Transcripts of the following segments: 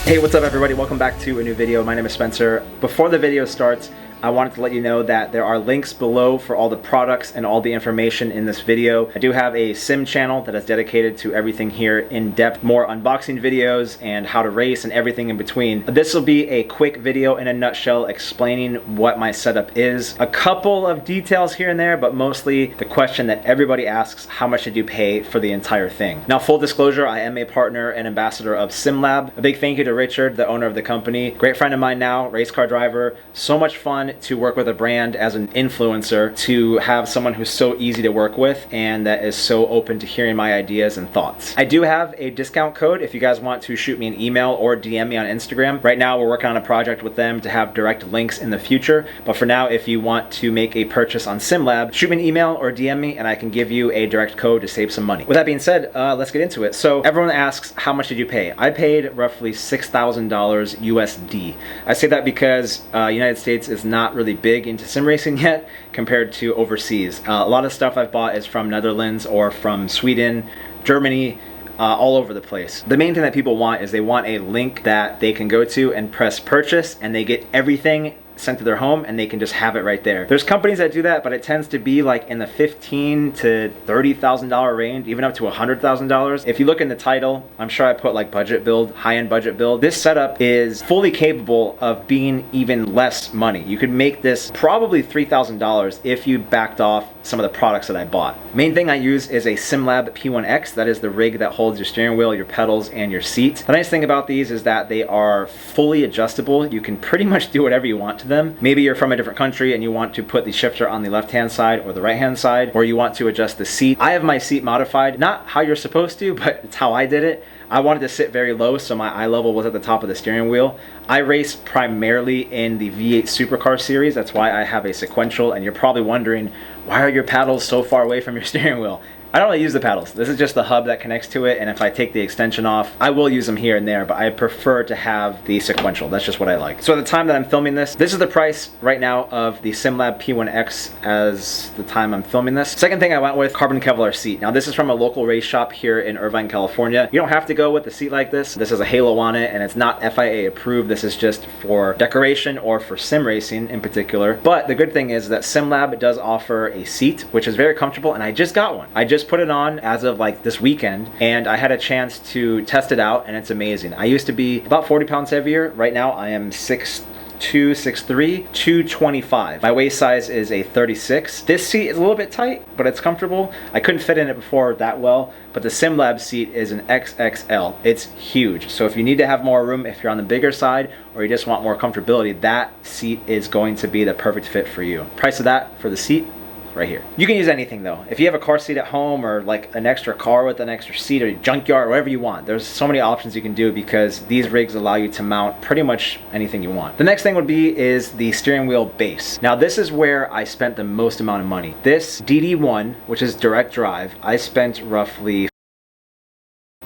Hey, what's up everybody? Welcome back to a new video. My name is Spencer. Before the video starts, I wanted to let you know that there are links below for all the products and all the information in this video. I do have a sim channel that is dedicated to everything here in depth, more unboxing videos and how to race and everything in between. This will be a quick video in a nutshell explaining what my setup is. A couple of details here and there, but mostly the question that everybody asks, how much did you pay for the entire thing? Now, full disclosure, I am a partner and ambassador of SimLab. A big thank you to Richard, the owner of the company. Great friend of mine now, race car driver. So much fun to work with a brand as an influencer, to have someone who's so easy to work with and that is so open to hearing my ideas and thoughts. I do have a discount code if you guys want to shoot me an email or DM me on Instagram. Right now we're working on a project with them to have direct links in the future, but for now, if you want to make a purchase on SimLab, shoot me an email or DM me and I can give you a direct code to save some money. With that being said, let's get into it. So everyone asks, how much did you pay? I paid roughly $6,000 USD. I say that because United States is not really big into sim racing yet compared to overseas. A lot of stuff I've bought is from Netherlands or from Sweden, Germany, all over the place. The main thing that people want is they want a link that they can go to and press purchase and they get everything sent to their home and they can just have it right there. There's companies that do that, but it tends to be like in the $15,000 to $30,000 range, even up to $100,000. If you look in the title, I'm sure I put like budget build, high-end budget build. This setup is fully capable of being even less money. You could make this probably $3,000 if you backed off some of the products that I bought. Main thing I use is a SimLab P1X. That is the rig that holds your steering wheel, your pedals, and your seat. The nice thing about these is that they are fully adjustable. You can pretty much do whatever you want to them. Maybe you're from a different country and you want to put the shifter on the left-hand side or the right-hand side, or you want to adjust the seat. I have my seat modified, not how you're supposed to, but it's how I did it. I wanted to sit very low, so my eye level was at the top of the steering wheel. I race primarily in the V8 Supercar series. That's why I have a sequential, and you're probably wondering, why are your paddles so far away from your steering wheel? I don't really use the paddles. This is just the hub that connects to it, and if I take the extension off, I will use them here and there, but I prefer to have the sequential. That's just what I like. So at the time that I'm filming this is the price right now of the SimLab P1X as the time I'm filming this. Second thing I went with, carbon Kevlar seat. Now this is from a local race shop here in Irvine, California. You don't have to go with a seat like this. This has a halo on it, and it's not FIA approved. This is just for decoration or for sim racing in particular. But the good thing is that SimLab does offer a seat, which is very comfortable, and I just got one. I just put it on as of like this weekend, and I had a chance to test it out, and it's amazing. I used to be about 40 pounds heavier. Right now I am 6'2", 6'3", 225. My waist size is a 36. This seat is a little bit tight, but it's comfortable. I couldn't fit in it before that well, but the SimLab seat is an XXL. It's huge. So if you need to have more room, if you're on the bigger side, or you just want more comfortability, that seat is going to be the perfect fit for you. Price of that for the seat, right here. You can use anything though. If you have a car seat at home or like an extra car with an extra seat or a junkyard, whatever you want, there's so many options you can do because these rigs allow you to mount pretty much anything you want. The next thing would be is the steering wheel base. Now this is where I spent the most amount of money. This DD1, which is direct drive, I spent roughly.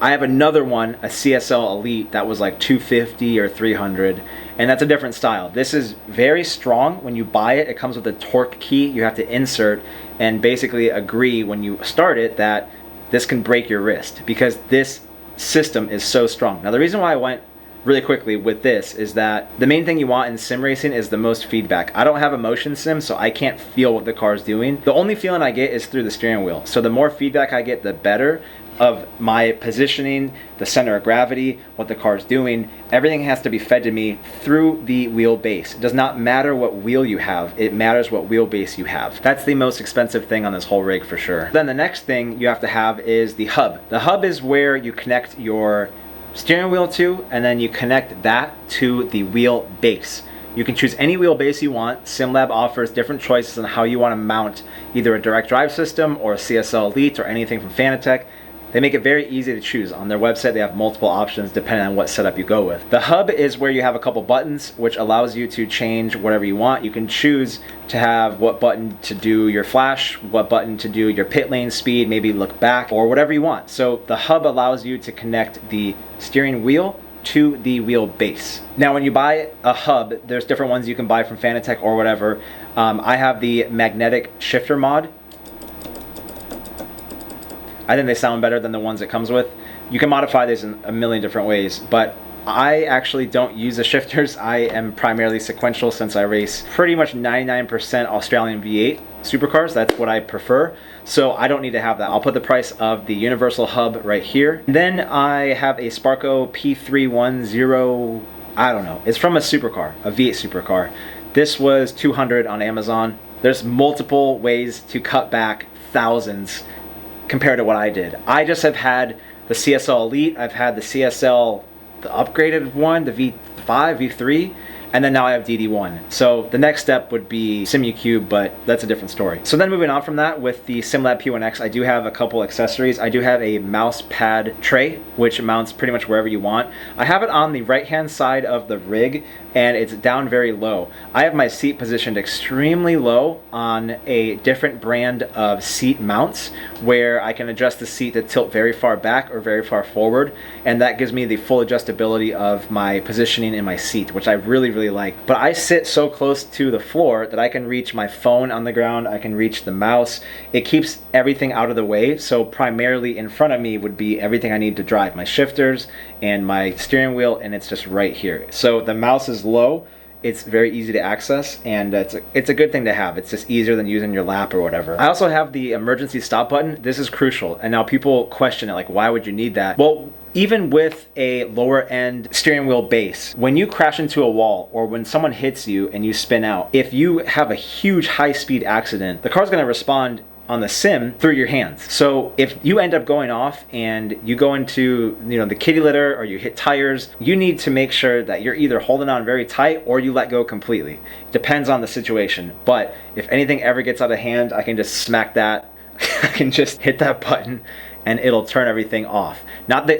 I have another one, a CSL Elite, that was like $250 or $300, and that's a different style. This is very strong. When you buy it, it comes with a torque key you have to insert and basically agree when you start it that this can break your wrist because this system is so strong. Now the reason why I went really quickly with this is that the main thing you want in sim racing is the most feedback. I don't have a motion sim, so I can't feel what the car is doing. The only feeling I get is through the steering wheel. So the more feedback I get, the better of my positioning, the center of gravity, what the car is doing. Everything has to be fed to me through the wheel base. It does not matter what wheel you have, it matters what wheelbase you have. That's the most expensive thing on this whole rig for sure. Then the next thing you have to have is the hub. The hub is where you connect your steering wheel to, and then you connect that to the wheel base. You can choose any wheelbase you want. SimLab offers different choices on how you want to mount either a direct drive system or a CSL Elite or anything from Fanatec. They make it very easy to choose. On their website, they have multiple options depending on what setup you go with. The hub is where you have a couple buttons, which allows you to change whatever you want. You can choose to have what button to do your flash, what button to do your pit lane speed, maybe look back, or whatever you want. So the hub allows you to connect the steering wheel to the wheel base. Now when you buy a hub, there's different ones you can buy from Fanatec or whatever. I have the magnetic shifter mod. I think they sound better than the ones it comes with. You can modify this in a million different ways, but I actually don't use the shifters. I am primarily sequential since I race pretty much 99% Australian V8 supercars. That's what I prefer. So I don't need to have that. I'll put the price of the universal hub right here. Then I have a Sparco P310, I don't know. It's from a supercar, a V8 supercar. This was $200 on Amazon. There's multiple ways to cut back thousands compared to what I did. I just have had the CSL Elite, I've had the CSL, the upgraded one, the V5, V3, and then now I have DD1. So the next step would be SimuCube, but that's a different story. So then moving on from that, with the SimLab P1X, I do have a couple accessories. I do have a mouse pad tray, which mounts pretty much wherever you want. I have it on the right-hand side of the rig, and it's down very low. I have my seat positioned extremely low on a different brand of seat mounts, where I can adjust the seat to tilt very far back or very far forward, and that gives me the full adjustability of my positioning in my seat, which I really like. But I sit so close to the floor that I can reach my phone on the ground, I can reach the mouse. It keeps everything out of the way, so primarily in front of me would be everything I need to drive, my shifters and my steering wheel, and it's just right here. So the mouse is low, it's very easy to access, and it's a good thing to have. It's just easier than using your lap or whatever. I also have the emergency stop button. This is crucial, and now people question it, like, why would you need that? Well, even with a lower end steering wheel base, when you crash into a wall or when someone hits you and you spin out, if you have a huge high speed accident, the car's gonna respond on the sim through your hands. So if you end up going off and you go into, you know, the kitty litter or you hit tires, you need to make sure that you're either holding on very tight or you let go completely. It depends on the situation. But if anything ever gets out of hand, I can just smack that. I can just hit that button and it'll turn everything off. Not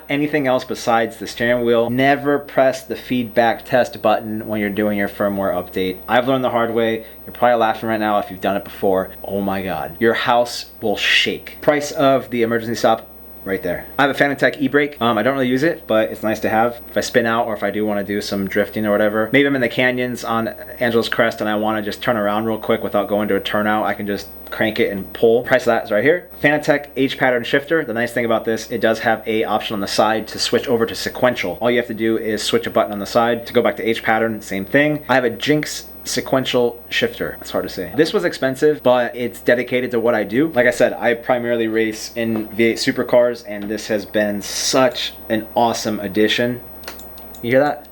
anything else besides the steering wheel. Never press the feedback test button when you're doing your firmware update. I've learned the hard way. You're probably laughing right now if you've done it before. Oh my God, your house will shake. Price of the emergency stop, right there. I have a Fanatec e-brake. I don't really use it, but it's nice to have. If I spin out or if I do want to do some drifting or whatever. Maybe I'm in the canyons on Angeles Crest and I want to just turn around real quick without going to a turnout. I can just crank it and pull. Price of that is right here. Fanatec H-pattern shifter. The nice thing about this, it does have a option on the side to switch over to sequential. All you have to do is switch a button on the side to go back to H-pattern, same thing. I have a Jinx sequential shifter. It's hard to say. This was expensive, but it's dedicated to what I do. Like I said, I primarily race in V8 supercars, and this has been such an awesome addition. You hear that?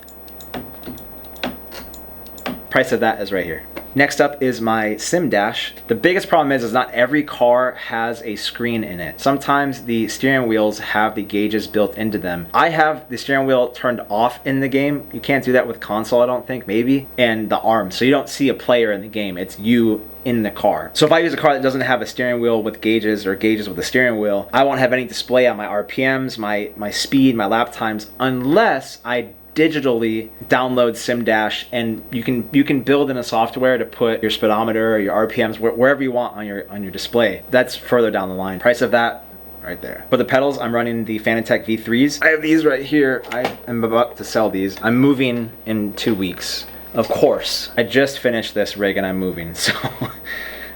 Price of that is right here. Next up is my sim dash. The biggest problem is not every car has a screen in it. Sometimes the steering wheels have the gauges built into them. I have the steering wheel turned off in the game. You can't do that with console, I don't think, maybe. And the arm, so you don't see a player in the game. It's you in the car. So if I use a car that doesn't have a steering wheel with gauges or gauges with a steering wheel, I won't have any display on my RPMs, my speed, my lap times, unless I digitally download SimDash, and you can build in a software to put your speedometer or your RPMs wherever you want on your display. That's further down the line. Price of that right there. For the pedals, I'm running the Fanatec V3s. I have these right here. I am about to sell these. I'm moving in 2 weeks. Of course, I just finished this rig and I'm moving, so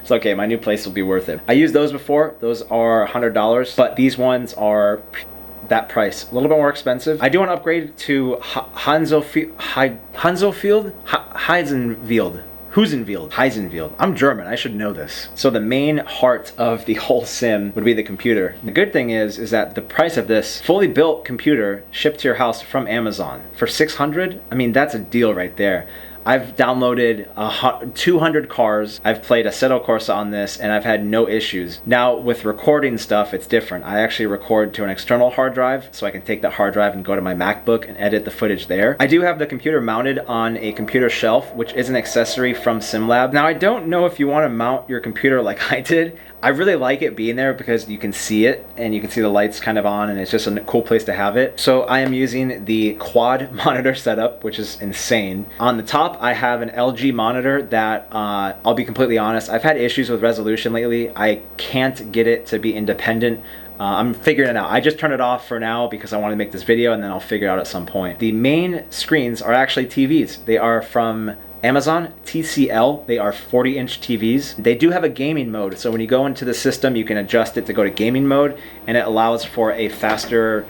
it's okay. My new place will be worth it. I used those before. Those are $100, but these ones are that price. A little bit more expensive. I do want to upgrade to Heisenfield. I'm German, I should know this. So the main heart of the whole sim would be the computer. The good thing is that the price of this fully built computer shipped to your house from Amazon for $600, I mean, that's a deal right there. I've downloaded 200 cars. I've played Assetto Corsa on this and I've had no issues. Now with recording stuff, it's different. I actually record to an external hard drive, so I can take that hard drive and go to my MacBook and edit the footage there. I do have the computer mounted on a computer shelf, which is an accessory from SimLab. Now I don't know if you want to mount your computer like I did. I really like it being there because you can see it and you can see the lights kind of on, and it's just a cool place to have it. So I am using the quad monitor setup, which is insane. On the top, I have an LG monitor that, I'll be completely honest, I've had issues with resolution lately. I can't get it to be independent. I'm figuring it out. I just turned it off for now because I want to make this video, and then I'll figure it out at some point. The main screens are actually TVs. They are from Amazon TCL. They are 40-inch TVs. They do have a gaming mode, so when you go into the system, you can adjust it to go to gaming mode, and it allows for a faster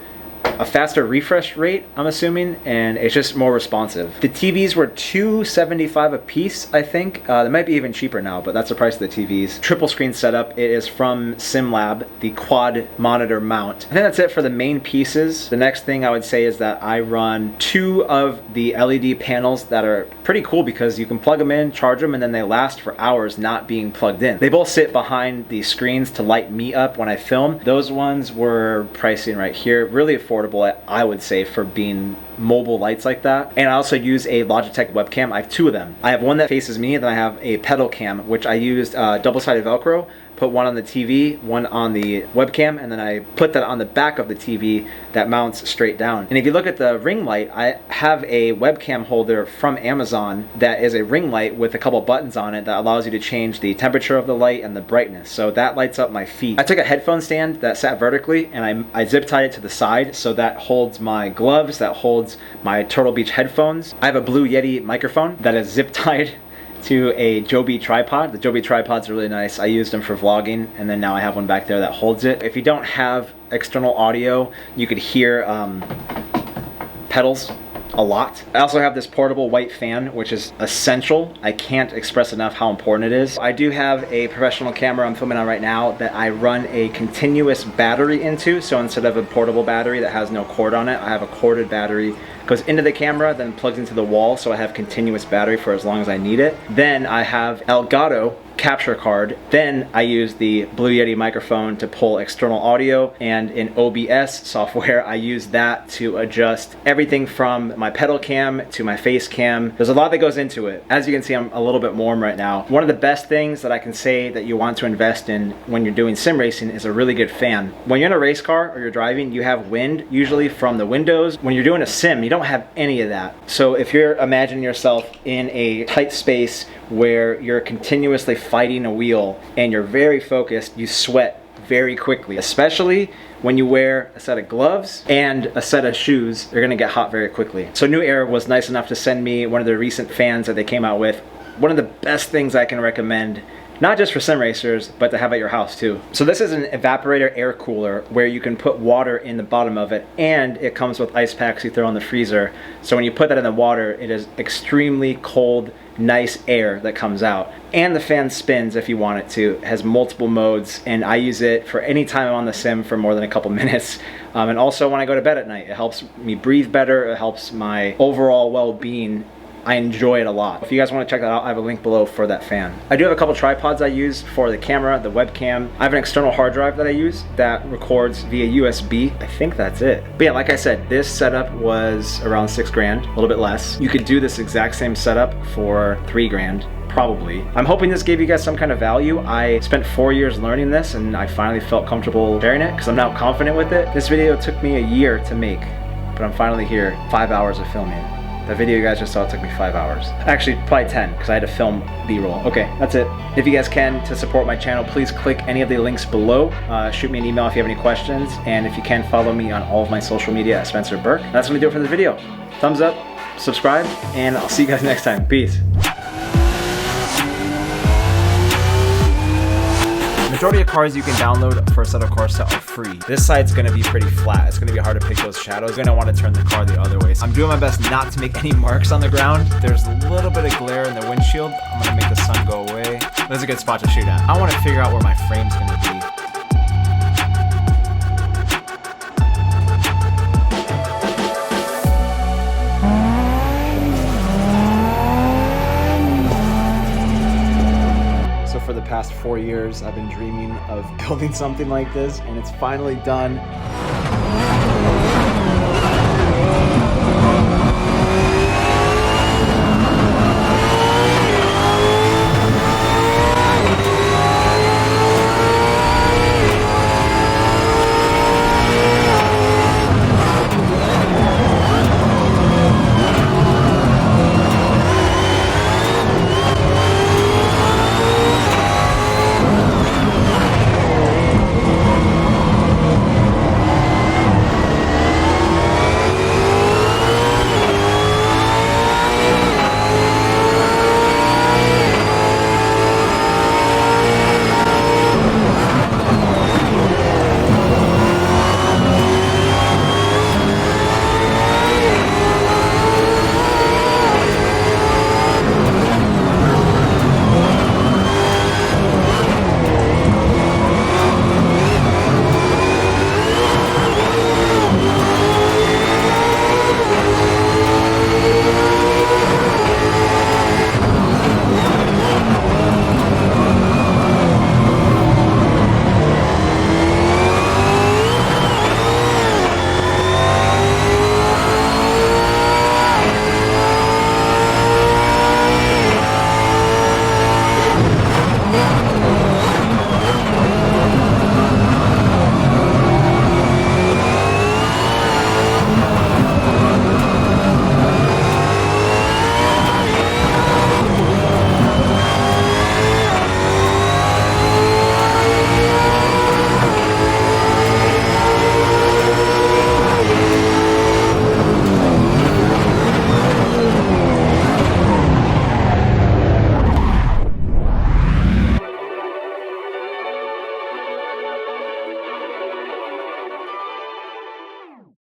a faster refresh rate, I'm assuming, and it's just more responsive. The TVs were $275 a piece, I think. They might be even cheaper now, but that's the price of the TVs. Triple screen setup. It is from SimLab, the quad monitor mount. I think that's it for the main pieces. The next thing I would say is that I run 2 of the LED panels that are pretty cool because you can plug them in, charge them, and then they last for hours not being plugged in. They both sit behind the screens to light me up when I film. Those ones were pricing right here. Really affordable, I would say, for being mobile lights like that. And I also use a Logitech webcam. I have 2 of them. I have one that faces me, and then I have a pedal cam, which I used double-sided Velcro. Put one on the TV, one on the webcam, and then I put that on the back of the TV that mounts straight down. And if you look at the ring light, I have a webcam holder from Amazon that is a ring light with a couple buttons on it that allows you to change the temperature of the light and the brightness. So that lights up my feet. I took a headphone stand that sat vertically and I zip tied it to the side so that holds my gloves, that holds my Turtle Beach headphones. I have a Blue Yeti microphone that is zip tied to a Joby tripod. The Joby tripods are really nice. I used them for vlogging, and then now I have one back there that holds it. If you don't have external audio, you could hear pedals a lot. I also have this portable white fan, which is essential. I can't express enough how important it is. I do have a professional camera I'm filming on right now that I run a continuous battery into. So instead of a portable battery that has no cord on it, I have a corded battery. Goes into the camera, then plugs into the wall, so I have continuous battery for as long as I need it. Then I have Elgato capture card. Then I use the Blue Yeti microphone to pull external audio, and in OBS software I use that to adjust everything from my pedal cam to my face cam. There's a lot that goes into it. As you can see, I'm a little bit warm right now. One of the best things that I can say that you want to invest in when you're doing sim racing is a really good fan. When you're in a race car or you're driving, you have wind usually from the windows. When you're doing a sim, you don't have any of that. So if you're imagining yourself in a tight space where you're continuously fighting a wheel and you're very focused, you sweat very quickly, especially when you wear a set of gloves and a set of shoes. They're gonna get hot very quickly. So New Era was nice enough to send me one of their recent fans that they came out with. One of the best things I can recommend, not just for sim racers, but to have at your house too. So this is an evaporator air cooler where you can put water in the bottom of it, and it comes with ice packs you throw in the freezer. So when you put that in the water, it is extremely cold, nice air that comes out. And the fan spins if you want it to. It has multiple modes, and I use it for any time I'm on the sim for more than a couple minutes. And also when I go to bed at night, it helps me breathe better, it helps my overall well-being. I enjoy it a lot. If you guys want to check that out, I have a link below for that fan. I do have a couple tripods I use for the camera, the webcam. I have an external hard drive that I use that records via USB. I think that's it. But yeah, like I said, this setup was around $6 grand, a little bit less. You could do this exact same setup for $3 grand. Probably. I'm hoping this gave you guys some kind of value. I spent 4 years learning this and I finally felt comfortable sharing it because I'm now confident with it. This video took me a year to make, but I'm finally here. 5 hours of filming. The video you guys just saw took me 5 hours. Actually, probably 10, because I had to film B-roll. Okay, that's it. If you guys can, to support my channel, please click any of the links below. Shoot me an email if you have any questions. And if you can, follow me on all of my social media at SpencerBerke. That's gonna do it for the video. Thumbs up, subscribe, and I'll see you guys next time. Peace. Majority of cars you can download for a set of car set are free. This side's gonna be pretty flat. It's gonna be hard to pick those shadows. You're gonna wanna turn the car the other way. So I'm doing my best not to make any marks on the ground. There's a little bit of glare in the windshield. I'm gonna make the sun go away. This is a good spot to shoot at. I wanna figure out where my frame's gonna be. For the past 4 years, I've been dreaming of building something like this, and it's finally done.